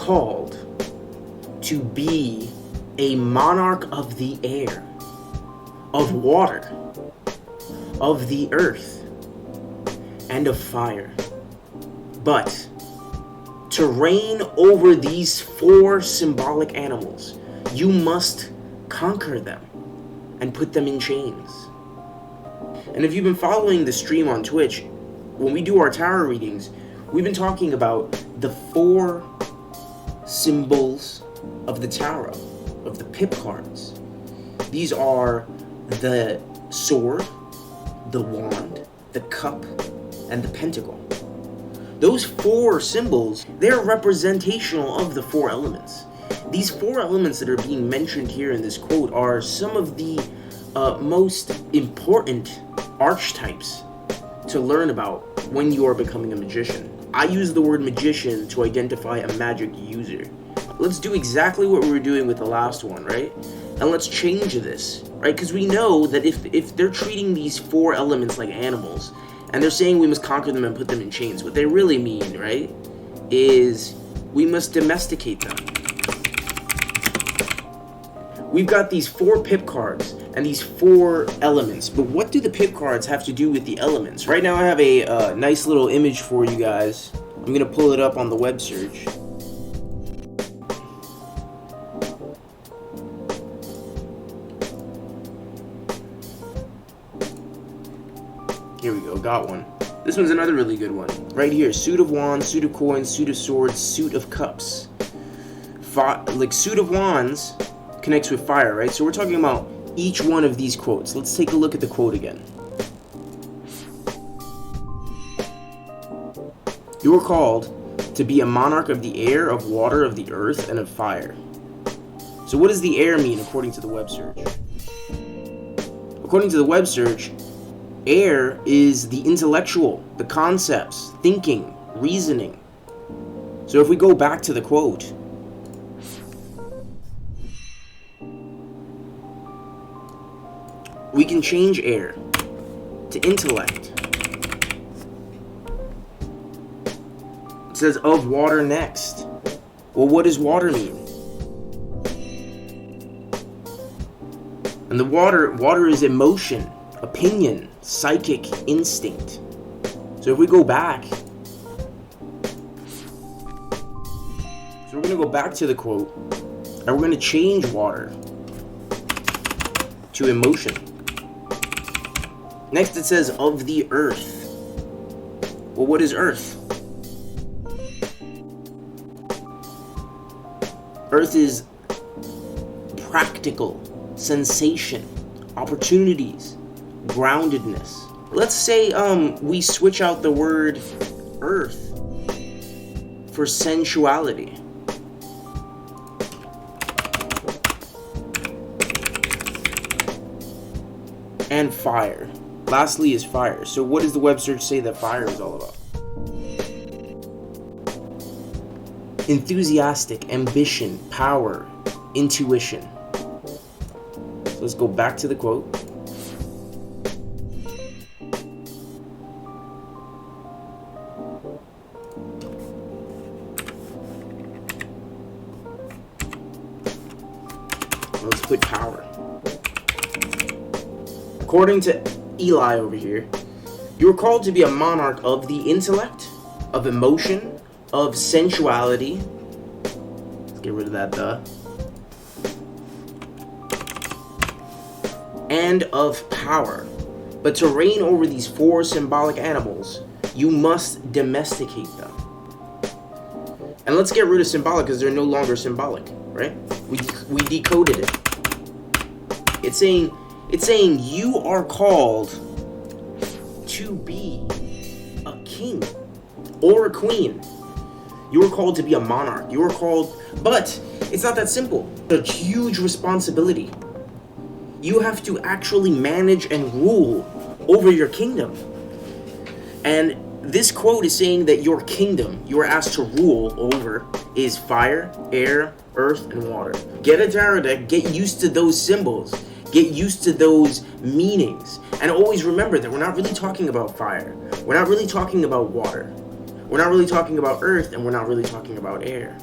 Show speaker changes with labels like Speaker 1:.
Speaker 1: called to be a monarch of the air, of water, of the earth, and of fire. But to reign over these 4 symbolic animals, you must conquer them and put them in chains. And if you've been following the stream on Twitch, when we do our tarot readings, we've been talking about the 4 symbols of the tarot, of the pip cards. These are the sword, the wand, the cup, and the pentacle. Those 4 symbols, they're representational of the 4 elements. These 4 elements that are being mentioned here in this quote are some of the most important archetypes to learn about when you are becoming a magician. I use the word magician to identify a magic user. Let's do exactly what we were doing with the last one, right? And let's change this, right? Because we know that if they're treating these 4 elements like animals, and they're saying we must conquer them and put them in chains, what they really mean, right, is we must domesticate them. We've got these 4 pip cards and these 4 elements, but what do the pip cards have to do with the elements? Right now I have a nice little image for you guys. I'm going to pull it up on the web search. Here we go, got one. This one's another really good one. Right here, suit of wands, suit of coins, suit of swords, suit of cups. Like suit of wands connects with fire, right? So we're talking about each one of these quotes. Let's take a look at the quote again. You are called to be a monarch of the air, of water, of the earth, and of fire. So what does the air mean according to the web search? According to the web search, air is the intellectual, the concepts, thinking, reasoning. So if we go back to the quote, we can change air to intellect. It says of water next. Well, what does water mean? And the water is emotion, opinion, psychic instinct. So if we go back, we're going to go back to the quote, and we're going to change water to emotion. Next it says of the earth. Well, what is earth? Earth is practical, sensation, opportunities, groundedness. Let's say we switch out the word earth for sensuality. And fire. Lastly is fire. So what does the web search say that fire is all about? Enthusiastic, ambition, power, intuition. So let's go back to the quote. Let's put power. According to Eli over here, you are called to be a monarch of the intellect, of emotion, of sensuality. Let's get rid of that and of power. But to reign over these 4 symbolic animals, you must domesticate them. And let's get rid of symbolic because they're no longer symbolic, right? We decoded it. It's saying you are called to be a king or a queen. You are called to be a monarch. You are called, but it's not that simple. It's a huge responsibility. You have to actually manage and rule over your kingdom. And this quote is saying that your kingdom, you are asked to rule over, is fire, air, earth, and water. Get a tarot deck, get used to those symbols. Get used to those meanings. And always remember that we're not really talking about fire. We're not really talking about water. We're not really talking about earth, and we're not really talking about air.